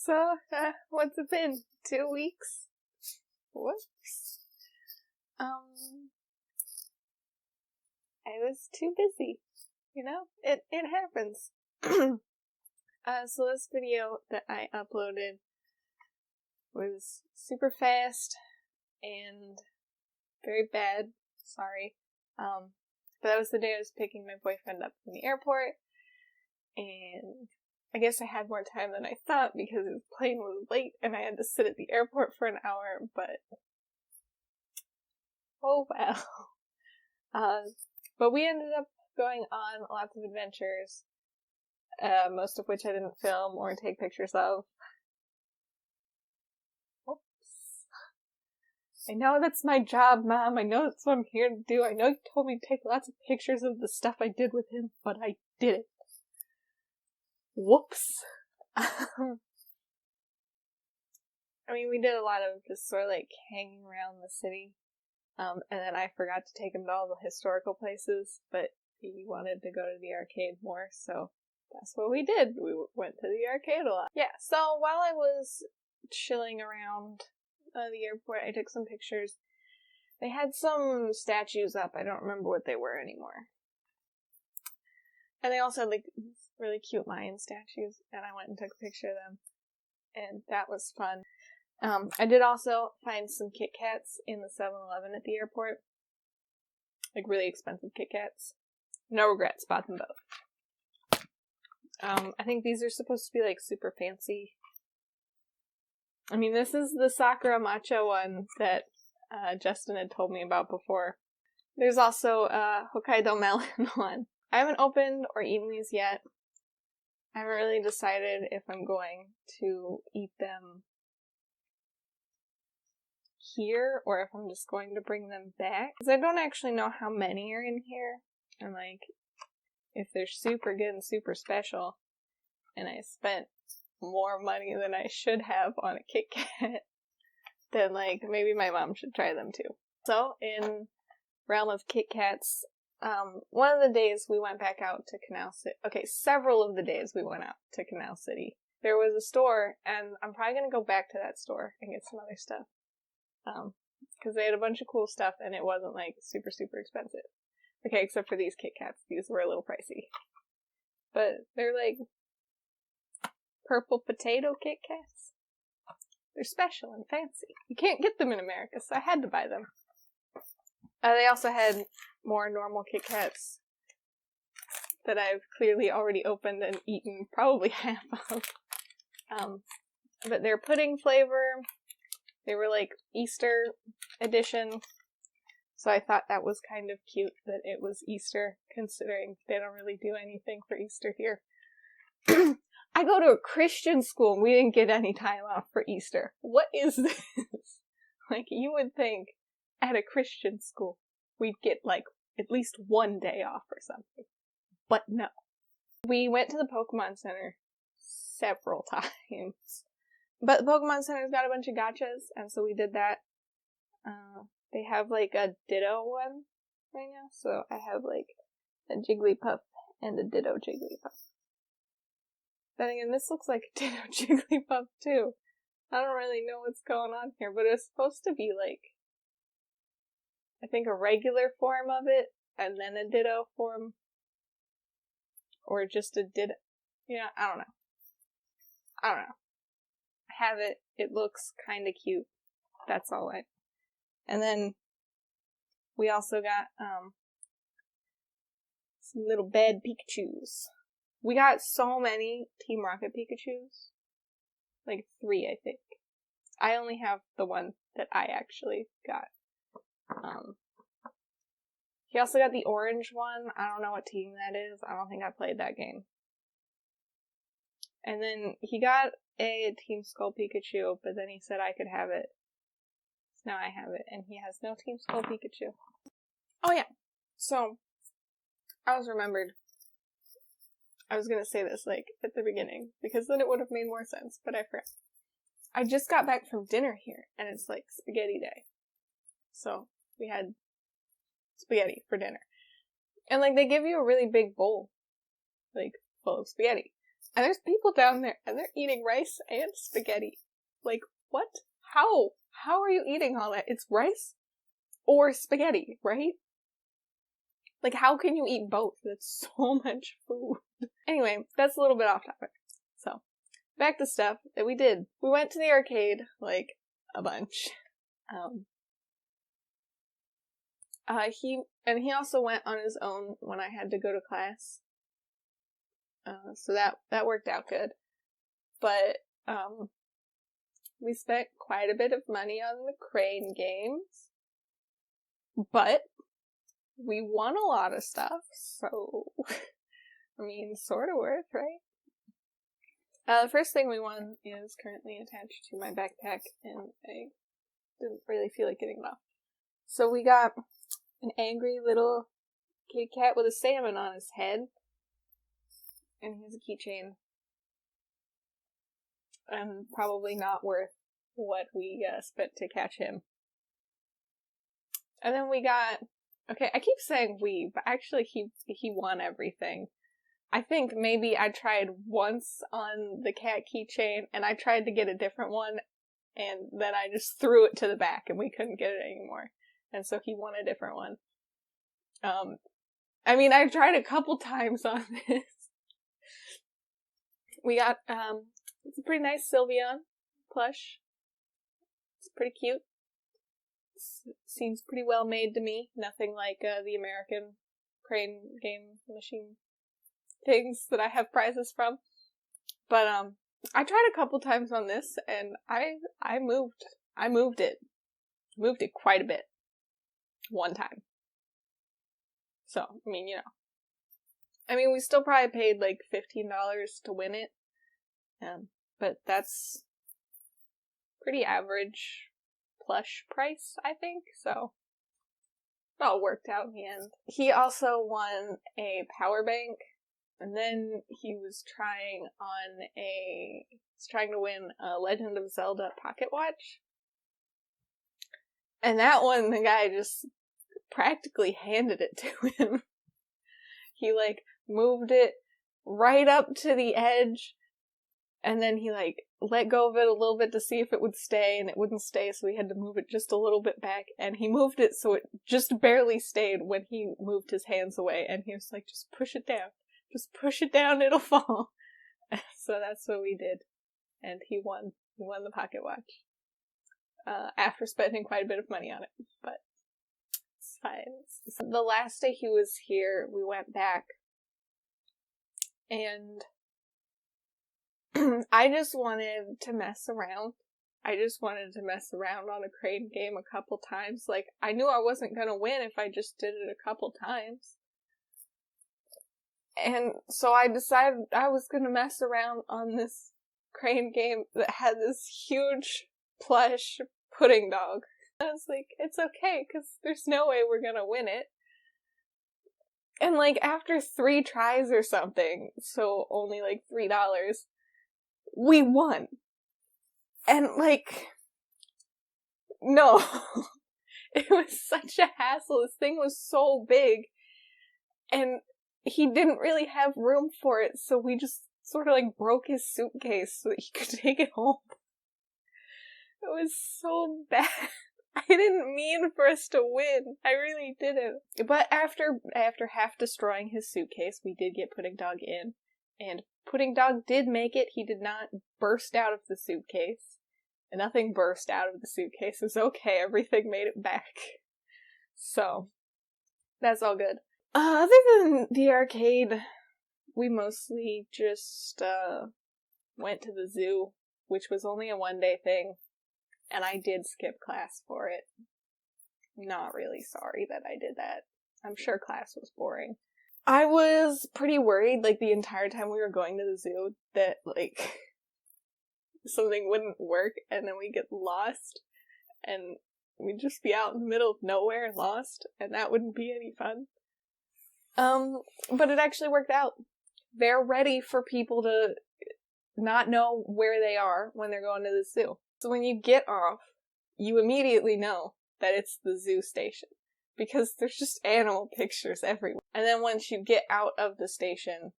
So, what's it been? 2 weeks? Whoops. I was too busy. You know? It happens. So this video that I uploaded was super fast and very bad. Sorry. But that was the day I was picking my boyfriend up from the airport, and I guess I had more time than I thought because his plane was late and I had to sit at the airport for an hour, but oh well. But we ended up going on lots of adventures, most of which I didn't film or take pictures of. Oops. I know that's my job, Mom. I know that's what I'm here to do. I know you told me to take lots of pictures of the stuff I did with him, but I didn't. Whoops. I mean, we did a lot of just sort of like hanging around the city. And then I forgot to take him to all the historical places, but he wanted to go to the arcade more, so that's what we did. We went to the arcade a lot. Yeah, so while I was chilling around the airport, I took some pictures. They had some statues up. I don't remember what they were anymore. And they also had like really cute lion statues, and I went and took a picture of them, and that was fun. I did also find some Kit Kats in the 7-Eleven at the airport. Like really expensive Kit Kats. No regrets, bought them both. I think these are supposed to be like super fancy. I mean, this is the Sakura Matcha one that Justin had told me about before. There's also a Hokkaido melon one. I haven't opened or eaten these yet. I haven't really decided if I'm going to eat them here or if I'm just going to bring them back. Because I don't actually know how many are in here. And like, if they're super good and super special, and I spent more money than I should have on a Kit Kat, then like, maybe my mom should try them too. So, in realm of Kit Kats, one of the days we went back out to Canal City. Okay, several of the days we went out to Canal City. There was a store, and I'm probably gonna go back to that store and get some other stuff. Because they had a bunch of cool stuff, and it wasn't like super, super expensive. Okay, except for these Kit Kats. These were a little pricey. But they're like purple potato Kit Kats. They're special and fancy. You can't get them in America, so I had to buy them. They also had more normal Kit Kats that I've clearly already opened and eaten probably half of. But they're pudding flavor. They were like Easter edition. So I thought that was kind of cute that it was Easter, considering they don't really do anything for Easter here. I go to a Christian school and we didn't get any time off for Easter. What is this? Like, you would think at a Christian school we'd get like at least one day off or something. But no. We went to the Pokemon Center several times. But the Pokemon Center's got a bunch of gachas, and so we did that. They have like a Ditto one right now, so I have like a Jigglypuff and a Ditto Jigglypuff. Then again, this looks like a Ditto Jigglypuff too. I don't really know what's going on here, but it's supposed to be like, I think a regular form of it, and then a Ditto form. Or just a Ditto. Yeah, I don't know. I have it. It looks kind of cute. That's all I... And then we also got some little bad Pikachus. We got so many Team Rocket Pikachus. Like 3, I think. I only have the one that I actually got. He also got the orange one. I don't know what team that is. I don't think I played that game. And then he got a Team Skull Pikachu, but then he said I could have it. So now I have it, and he has no Team Skull Pikachu. Oh yeah, so I was remembered. I was gonna say this like at the beginning, because then it would have made more sense, but I forgot. I just got back from dinner here, and it's like spaghetti day. So we had spaghetti for dinner. And like they give you a really big bowl, like full of spaghetti. And there's people down there, and they're eating rice and spaghetti. Like, what? How? How are you eating all that? It's rice or spaghetti, right? Like, how can you eat both? That's so much food. Anyway, that's a little bit off topic. So, back to stuff that we did. We went to the arcade, like, a bunch. He also went on his own when I had to go to class. So that worked out good. But, we spent quite a bit of money on the crane games. But we won a lot of stuff, so, I mean, sort of worth, right? The first thing we won is currently attached to my backpack, and I didn't really feel like getting it off. So we got an angry little kitty cat with a salmon on his head, and he has a keychain. And probably not worth what we spent to catch him. And then we got... Okay, I keep saying we, but actually he won everything. I think maybe I tried once on the cat keychain, and I tried to get a different one, and then I just threw it to the back, and we couldn't get it anymore. And so he won a different one. I mean, I tried a couple times on this. We got, it's a pretty nice Sylveon plush. It's pretty cute. Seems pretty well made to me. Nothing like the American crane game machine things that I have prizes from. But I tried a couple times on this, and I moved it. Moved it quite a bit. One time. So, I mean, you know. I mean, we still probably paid like $15 to win it. But that's pretty average plush price, I think, so it all worked out in the end. He also won a power bank, and then he was trying to win a Legend of Zelda pocket watch. And that one, the guy just practically handed it to him. He, like, moved it right up to the edge, and then he, like, let go of it a little bit to see if it would stay, and it wouldn't stay, so we had to move it just a little bit back, and he moved it so it just barely stayed when he moved his hands away, and he was like, just push it down. Just push it down, it'll fall. So that's what we did. And he won. He won the pocket watch. After spending quite a bit of money on it, but it's fine. The last day he was here, we went back, and I just wanted to mess around. I just wanted to mess around on a crane game a couple times. Like, I knew I wasn't gonna win if I just did it a couple times. And so I decided I was gonna mess around on this crane game that had this huge plush pudding dog. I was like, it's okay, because there's no way we're gonna win it. And like, after 3 tries or something, so only like $3, we won. And like, no. It was such a hassle. This thing was so big. And he didn't really have room for it, so we just sort of like broke his suitcase so that he could take it home. It was so bad. I didn't mean for us to win. I really didn't. But after half destroying his suitcase, we did get Pudding Dog in. And Pudding Dog did make it. He did not burst out of the suitcase. And nothing burst out of the suitcase. It was okay. Everything made it back. So, that's all good. Other than the arcade, we mostly just went to the zoo, which was only a 1-day thing. And I did skip class for it. Not really sorry that I did that. I'm sure class was boring. I was pretty worried, like, the entire time we were going to the zoo that, like, something wouldn't work and then we'd get lost and we'd just be out in the middle of nowhere lost, and that wouldn't be any fun. But it actually worked out. They're ready for people to not know where they are when they're going to the zoo. So when you get off, you immediately know that it's the zoo station, because there's just animal pictures everywhere. And then once you get out of the station,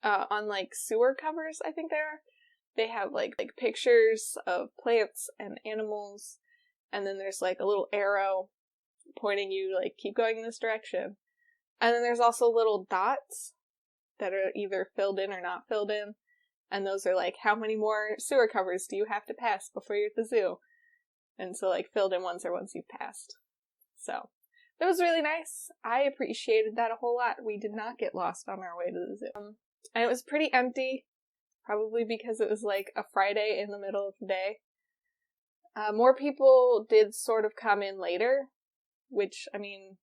on like sewer covers, I think they have like pictures of plants and animals, and then there's like a little arrow pointing you like keep going in this direction. And then there's also little dots that are either filled in or not filled in, and those are like how many more sewer covers do you have to pass before you're at the zoo. And so like filled in ones are ones you've passed. So it was really nice. I appreciated that a whole lot. We did not get lost on our way to the zoo. And it was pretty empty, probably because it was like a Friday in the middle of the day. More people did sort of come in later, which, I mean,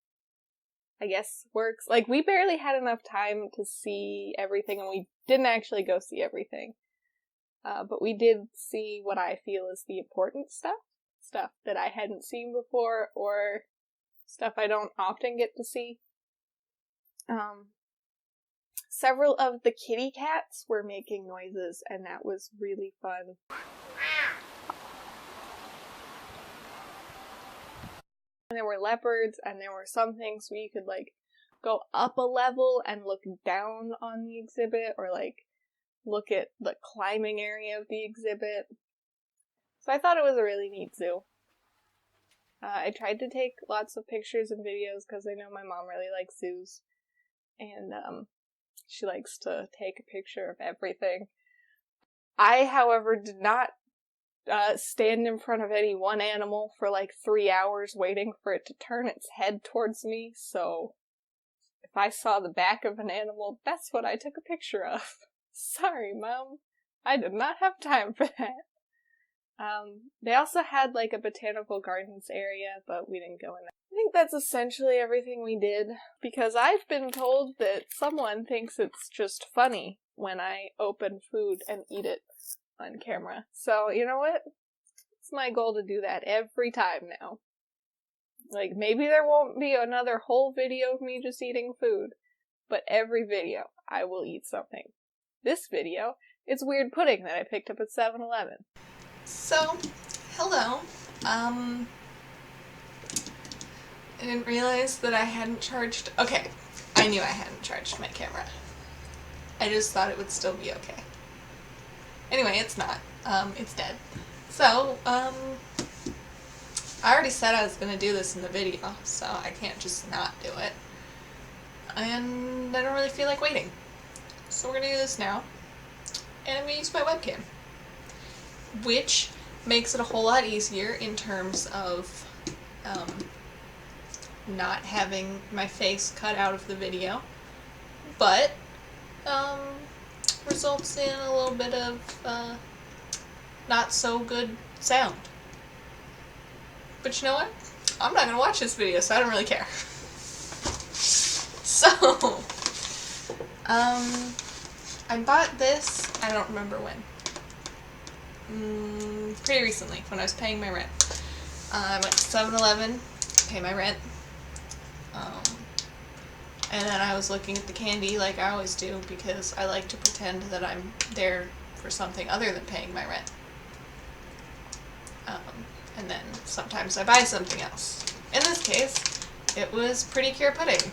I guess works. Like, we barely had enough time to see everything, and we didn't actually go see everything. But we did see what I feel is the important stuff. Stuff that I hadn't seen before, or stuff I don't often get to see. Several of the kitty cats were making noises, and that was really fun. And there were leopards, and there were some things where you could, like, go up a level and look down on the exhibit, or, like, look at the climbing area of the exhibit. So I thought it was a really neat zoo. I tried to take lots of pictures and videos because I know my mom really likes zoos. And she likes to take a picture of everything. I, however, did not stand in front of any one animal for like 3 hours waiting for it to turn its head towards me. So if I saw the back of an animal, that's what I took a picture of. Sorry, Mom. I did not have time for that. They also had like a botanical gardens area, but we didn't go in there. I think that's essentially everything we did, because I've been told that someone thinks it's just funny when I open food and eat it on camera. So, you know what? It's my goal to do that every time now. Like, maybe there won't be another whole video of me just eating food, but every video I will eat something. This video, it's weird pudding that I picked up at 7-Eleven. So, hello. I didn't realize that I hadn't charged... Okay, I knew I hadn't charged my camera. I just thought it would still be okay. Anyway, it's not. It's dead. So, I already said I was going to do this in the video, so I can't just not do it. And I don't really feel like waiting. So we're going to do this now. And I'm going to use my webcam. Which makes it a whole lot easier in terms of not having my face cut out of the video, but results in a little bit of not so good sound. But you know what? I'm not going to watch this video, so I don't really care. So, I bought this, I don't remember when. Pretty recently, when I was paying my rent. I went to 7-Eleven, pay my rent, and then I was looking at the candy like I always do, because I like to pretend that I'm there for something other than paying my rent. And then sometimes I buy something else. In this case, it was Pretty Cure pudding.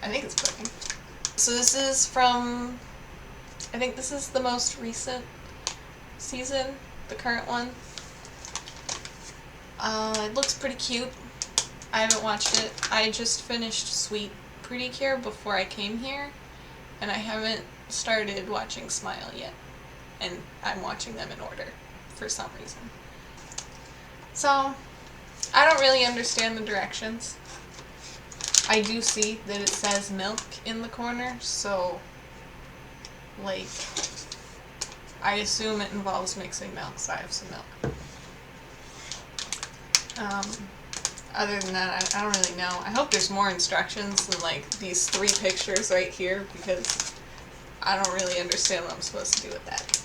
I think it's pudding. So this is from, I think this is the most recent season, the current one. It looks pretty cute. I haven't watched it. I just finished Sweet Pretty Cure before I came here, and I haven't started watching Smile yet. And I'm watching them in order, for some reason. So, I don't really understand the directions. I do see that it says milk in the corner, so, like, I assume it involves mixing milk, so I have some milk. Other than that, I don't really know. I hope there's more instructions than, like, these 3 pictures right here, because I don't really understand what I'm supposed to do with that.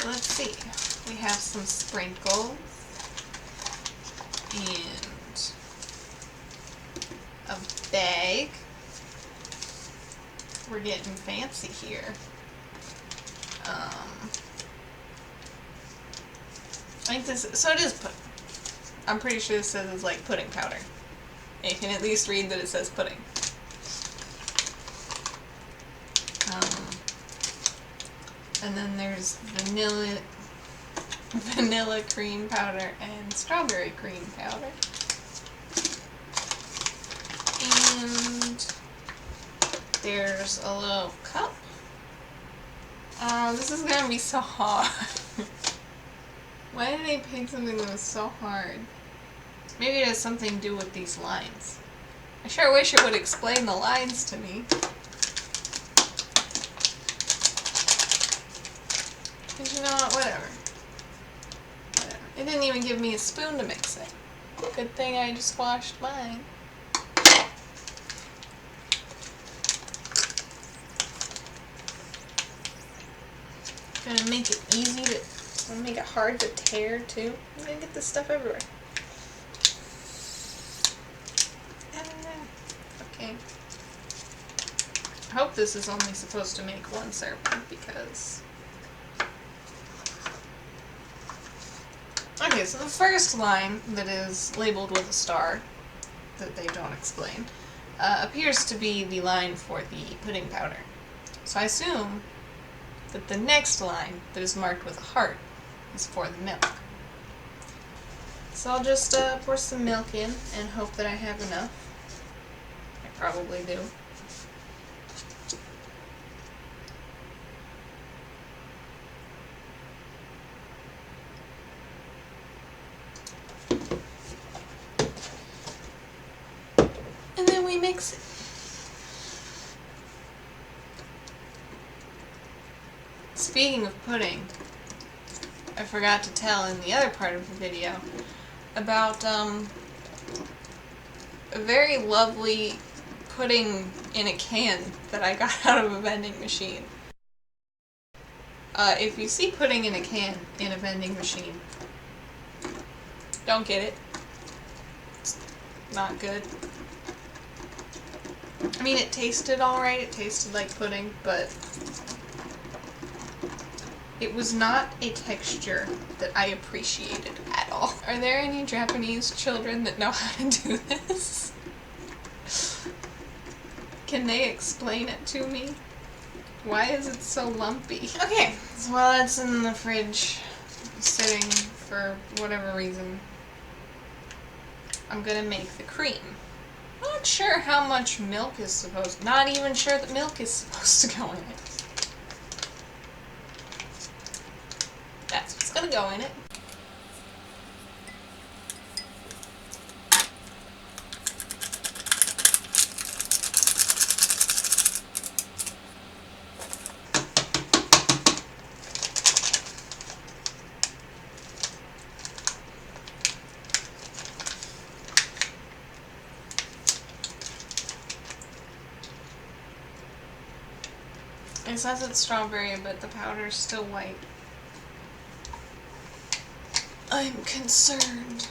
Let's see. We have some sprinkles and a bag. We're getting fancy here. I think this, so it is pudding. I'm pretty sure this says it's like pudding powder. And you can at least read that it says pudding. And then there's vanilla cream powder and strawberry cream powder. And there's a little cup. Oh, this is gonna be so hard. Why did they paint something that was so hard? Maybe it has something to do with these lines. I sure wish it would explain the lines to me. But you know what? Whatever. It didn't even give me a spoon to mix it. Good thing I just washed mine. Gonna make it easy to, gonna make it hard to tear too. I'm gonna get this stuff everywhere. Okay. I hope this is only supposed to make one serving because... Okay, so the first line that is labeled with a star, that they don't explain, appears to be the line for the pudding powder. So I assume that the next line that is marked with a heart is for the milk. So I'll just pour some milk in and hope that I have enough. I probably do. And then we mix it. Speaking of pudding, I forgot to tell in the other part of the video about a very lovely pudding in a can that I got out of a vending machine. If you see pudding in a can in a vending machine, don't get it. It's not good. I mean, it tasted alright, it tasted like pudding, but it was not a texture that I appreciated at all. Are there any Japanese children that know how to do this? Can they explain it to me? Why is it so lumpy? Okay, so while that's in the fridge, sitting for whatever reason, I'm gonna make the cream. Not sure how much milk is supposed, not even sure that milk is supposed to go in it. That's what's gonna go in it. It says it's strawberry, but the powder's still white. I'm concerned.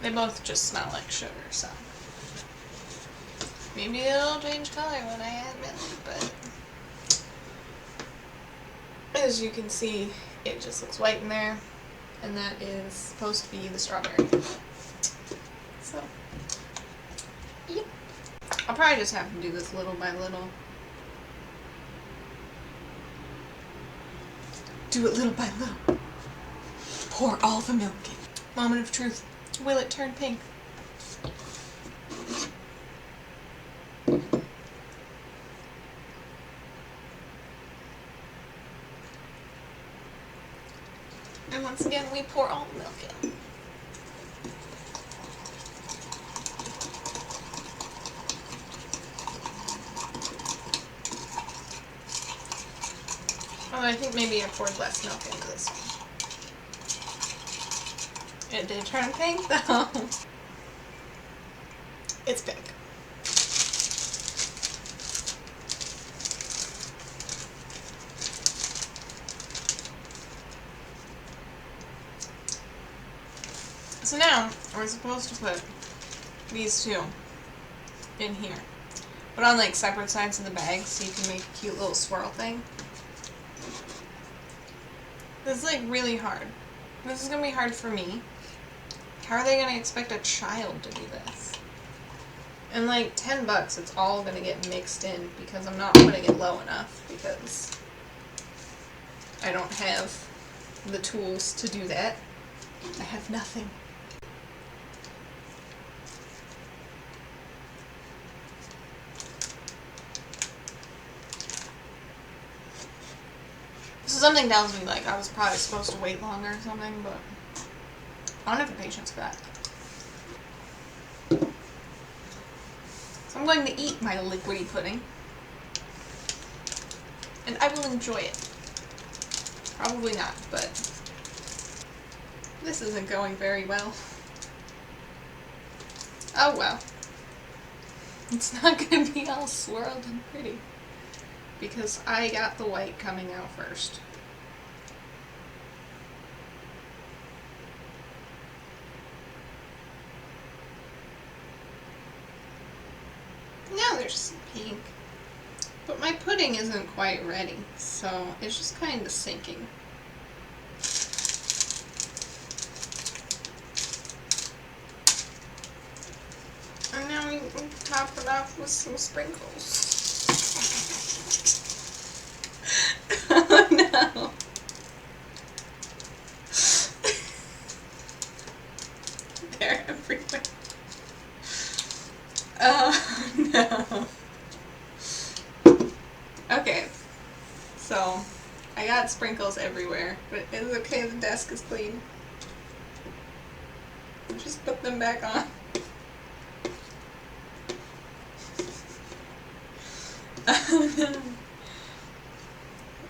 They both just smell like sugar, so maybe it'll change color when I add milk, but as you can see, it just looks white in there, and that is supposed to be the strawberry. So, yep. I'll probably just have to do this little by little. Do it little by little. Pour all the milk in. Moment of truth. Will it turn pink? And once again, we pour all the milk in. Oh, I think maybe I poured less milk into this one. It did turn pink, though. It's pink. So now, we're supposed to put these two in here. But on like separate sides of the bag so you can make a cute little swirl thing. This is like really hard. This is gonna be hard for me. How are they gonna expect a child to do this? And like 10 bucks, it's all gonna get mixed in because I'm not putting it low enough because I don't have the tools to do that. I have nothing. So something tells me like I was probably supposed to wait longer or something, but I don't have the patience for that. So I'm going to eat my liquidy pudding. And I will enjoy it. Probably not, but this isn't going very well. Oh well. It's not going to be all swirled and pretty. Because I got the white coming out first. Now there's some pink. But my pudding isn't quite ready, so it's just kind of sinking. And now we can top it off with some sprinkles. Oh no. They're everywhere. Oh no. Okay, so I got sprinkles everywhere, but it's okay, the desk is clean. Just put them back on. Oh no.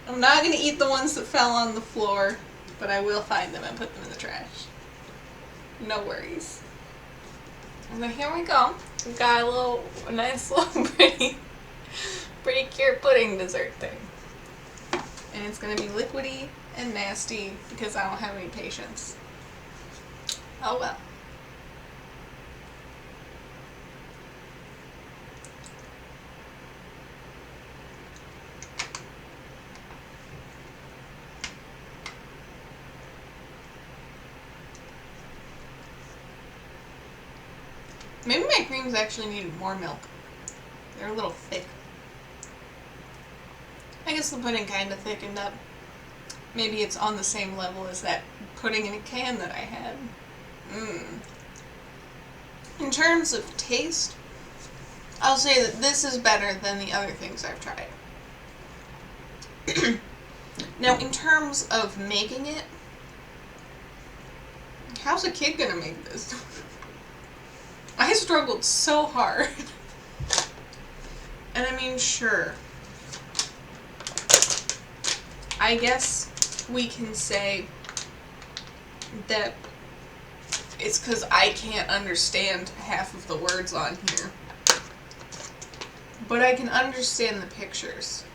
I'm not gonna eat the ones that fell on the floor, but I will find them and put them in the trash. No worries. So here we go. We've got a nice little pretty cute pudding dessert thing. And it's gonna be liquidy and nasty because I don't have any patience. Oh well. Maybe my creams actually needed more milk. They're a little thick. I guess the pudding kind of thickened up. Maybe it's on the same level as that pudding in a can that I had. In terms of taste, I'll say that this is better than the other things I've tried. Now, in terms of making it, how's a kid gonna make this? I struggled so hard. And I mean, sure. I guess we can say that it's because I can't understand half of the words on here. But I can understand the pictures.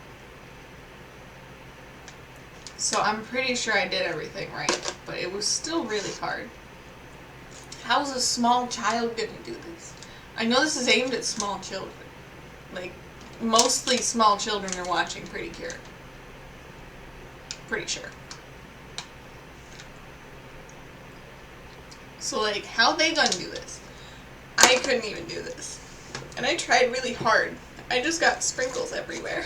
So I'm pretty sure I did everything right. But it was still really hard. How's a small child gonna do this? I know this is aimed at small children. Like, mostly small children are watching Pretty Cure. Pretty sure. So, like, how they gonna do this? I couldn't even do this. And I tried really hard. I just got sprinkles everywhere.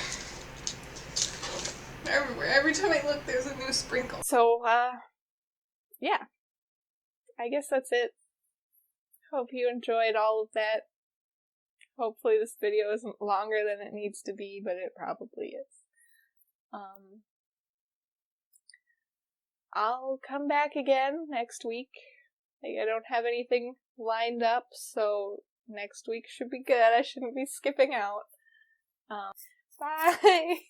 Everywhere. Every time I look, there's a new sprinkle. So, yeah. I guess that's it. Hope you enjoyed all of that. Hopefully this video isn't longer than it needs to be, but it probably is. I'll come back again next week. I don't have anything lined up, so next week should be good. I shouldn't be skipping out. Bye!